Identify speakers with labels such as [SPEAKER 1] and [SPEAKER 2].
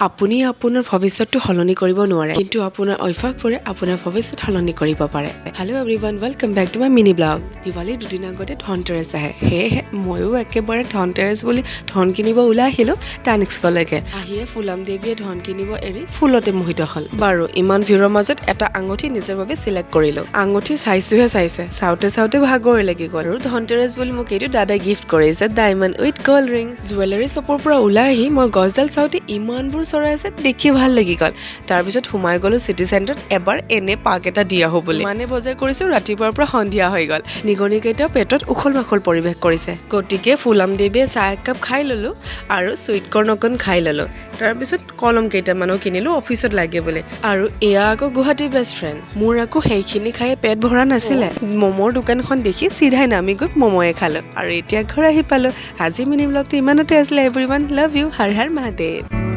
[SPEAKER 1] আপুনি আপোনাৰ ভৱিষ্যতটো সলনি কৰিব নোৱাৰে কিন্তু আপোনাৰ অভ্যাসবোৰে আপোনাৰ ভৱিষ্যত সলনি কৰিব পাৰে। Hello' everyone, welcome back to my mini blog. দিৱালীৰ দুদিন আগতে ধনতেৰেছ আহে, সেয়েহে ময়ো একেবাৰে ধনতেৰেছ বুলি ধন কিনিব ওলাই আহিলোঁ টানিস্কলৈকে। আহিয়ে ফুলাম দেৱীয়ে ধন কিনিব এৰি ফুলতে মোহিত হ'ল। বাৰু ইমান ভিৰৰ মাজত এটা আঙুঠি নিজৰ বাবে চিলেক্ট কৰিলোঁ। আঙুঠি চাওঁতে ভাগৰ লাগি গ'ল আৰু ধনতেৰেছ বুলি মোক এইটো দাদাই গিফ্ট কৰিছে, diamond with gold ring. Jewellery শ্বপৰ পৰা ওলাই আহি মই গছডাল চাওঁতে ইমানবোৰ চৰাই আছে দেখি ভাল লাগি গ'ল। তাৰপিছত সোমাই গ'লো চিটি চেণ্টাৰত এবাৰ এনে পাক এটা দি আহোঁ বুলি। মানে বজাৰ কৰিছোঁ ৰাতিপুৱাৰ পৰা সন্ধিয়া হৈ গ'ল। নিগনিকেইটাও পেটত উখল মাখল পৰিৱেশ কৰিছে। গতিকে ফুলাম দেৱীয়ে চাহ একাপ খাই ল'লোঁ আৰু চুইট কৰ্ণ অকণ খাই ল'লোঁ। তাৰপিছত কলম কেইটামানো কিনিলোঁ অফিচত লাগে বুলি। আৰু এয়া আকৌ গুৱাহাটীৰ বেষ্ট ফ্ৰেণ্ড। মোৰ আকৌ সেইখিনি খাই পেট ভৰা নাছিলে। ম'মৰ দোকানখন দেখি চিধাই নামি গৈ ম'ময়ে খালোঁ আৰু এতিয়া ঘৰ আহি পালোঁ। আজি মিনি ব্লগটো ইমানতে আছিলে। Everyone love you, Har Har Mahadev.